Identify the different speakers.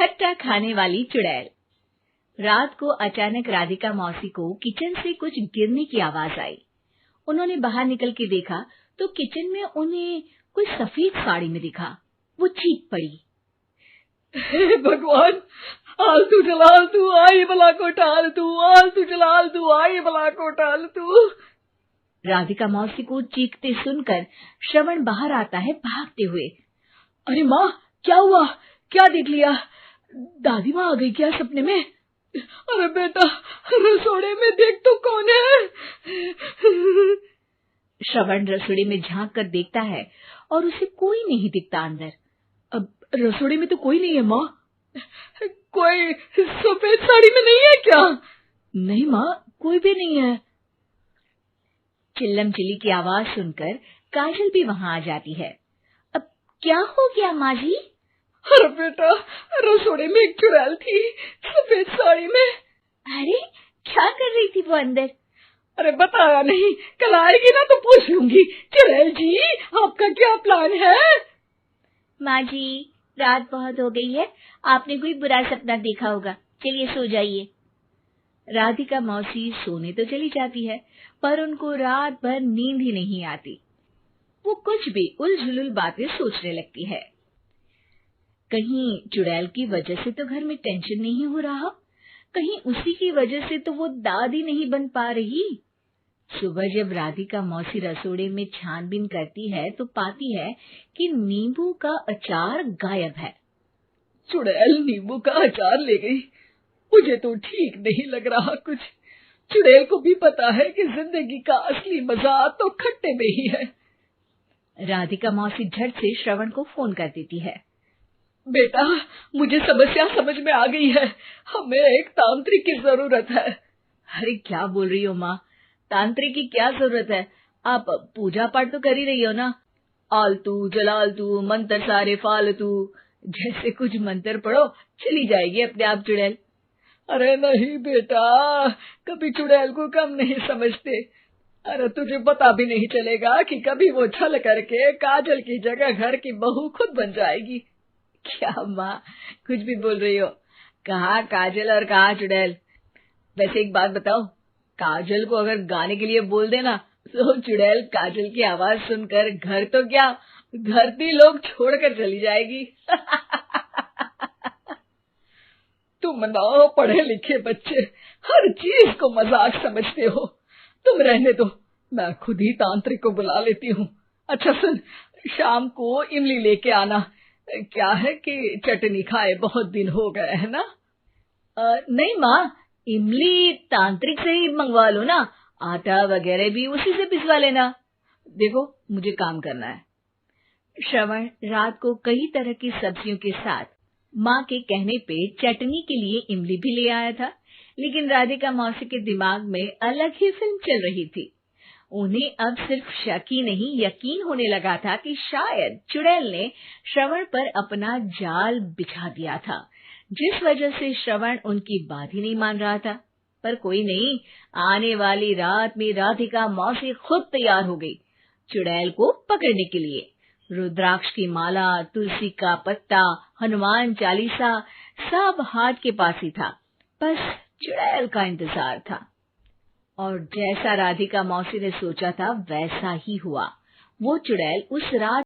Speaker 1: खट्टा खाने वाली चुड़ैल। रात को अचानक राधिका मौसी को किचन से कुछ गिरने की आवाज आई। उन्होंने बाहर निकल के देखा तो किचन में उन्हें कोई सफेद साड़ी में दिखा। वो चीख पड़ी,
Speaker 2: हे भगवान, आलतू जलालतू आई बला को टालतू, आलतू जलालतू आई बला को टालतू।
Speaker 1: राधिका मौसी को चीखते सुनकर श्रवण बाहर आता है भागते हुए।
Speaker 2: अरे माँ, क्या हुआ? क्या देख लिया? दादी माँ आ गई क्या सपने में? अरे बेटा, रसोड़े में देख तो कौन है?
Speaker 1: श्रवण रसोड़े में झांक कर देखता है और उसे कोई नहीं दिखता अंदर।
Speaker 2: अब रसोड़े में तो कोई नहीं है माँ। कोई सफेद साड़ी में नहीं है क्या? नहीं माँ, कोई भी नहीं है।
Speaker 1: चिल्लम चिल्ली की आवाज सुनकर काजल भी वहां आ जाती है। अब क्या हो गया माँ जी?
Speaker 2: अरे बेटा, रसोड़े में एक चुड़ैल थी सफेद साड़ी में।
Speaker 1: अरे क्या कर रही थी वो अंदर?
Speaker 2: अरे बताया नहीं, कल आएगी ना तो पूछ लूंगी। चुड़ैल जी, आपका क्या प्लान है?
Speaker 1: माँ जी, रात बहुत हो गई है, आपने कोई बुरा सपना देखा होगा, चलिए सो जाइए। राधिका मौसी सोने तो चली जाती है, पर उनको रात भर नींद ही नहीं आती। वो कुछ भी उलझुल बातें सोचने लगती है। कहीं चुड़ैल की वजह से तो घर में टेंशन नहीं हो रहा, कहीं उसी की वजह से तो वो दादी नहीं बन पा रही। सुबह जब राधिका मौसी रसोड़े में छानबीन करती है तो पाती है कि नींबू का अचार गायब है।
Speaker 2: चुड़ैल नींबू का अचार ले गई? मुझे तो ठीक नहीं लग रहा कुछ। चुड़ैल को भी पता है कि जिंदगी का असली मजा तो खट्टे में ही है।
Speaker 1: राधिका मौसी झट से श्रवण को फोन कर देती है।
Speaker 2: बेटा, मुझे समस्या समझ में आ गई है, हमें एक तांत्रिक की जरूरत है।
Speaker 1: अरे क्या बोल रही हो माँ, तांत्रिक की क्या जरूरत है? आप पूजा पाठ तो कर ही रही हो ना। आलतू जलालतू मंत्र सारे फालतू जैसे कुछ मंत्र पढ़ो, चली जाएगी अपने आप चुड़ैल।
Speaker 2: अरे नहीं बेटा, कभी चुड़ैल को कम नहीं समझते। अरे तुझे पता भी नहीं चलेगा कि कभी वो छल करके काजल की जगह घर की बहू खुद बन जाएगी।
Speaker 1: क्या माँ, कुछ भी बोल रही हो? कहाँ काजल और कहाँ चुड़ैल? वैसे एक बात बताओ, काजल को अगर गाने के लिए बोल देना तो चुड़ैल काजल की आवाज सुनकर घर तो क्या, धरती लोग छोड़कर चली जाएगी।
Speaker 2: तुम ना पढ़े लिखे बच्चे हर चीज को मजाक समझते हो। तुम रहने दो, मैं खुद ही तांत्रिक को बुला लेती हूँ। अच्छा सुन, शाम को इमली लेके आना। क्या है कि चटनी खाए बहुत दिन हो गए है ना?
Speaker 1: नहीं माँ, इमली तांत्रिक से ही मंगवा लो ना, आटा वगैरह भी उसी से पिसवा लेना। देखो मुझे काम करना है। श्रवण रात को कई तरह की सब्जियों के साथ माँ के कहने पे चटनी के लिए इमली भी ले आया था, लेकिन राधिका मौसी के दिमाग में अलग ही फिल्म चल रही थी। उन्हें अब सिर्फ शक ही नहीं यकीन होने लगा था कि शायद चुड़ैल ने श्रवण पर अपना जाल बिछा दिया था, जिस वजह से श्रवण उनकी बात ही नहीं मान रहा था। पर कोई नहीं, आने वाली रात में राधिका मौसी खुद तैयार हो गई चुड़ैल को पकड़ने के लिए। रुद्राक्ष की माला, तुलसी का पत्ता, हनुमान चालीसा सब हाथ के पास ही था, बस चुड़ैल का इंतजार था। और जैसा राधिका मौसी ने सोचा था वैसा ही हुआ। वो चुड़ैल उस रात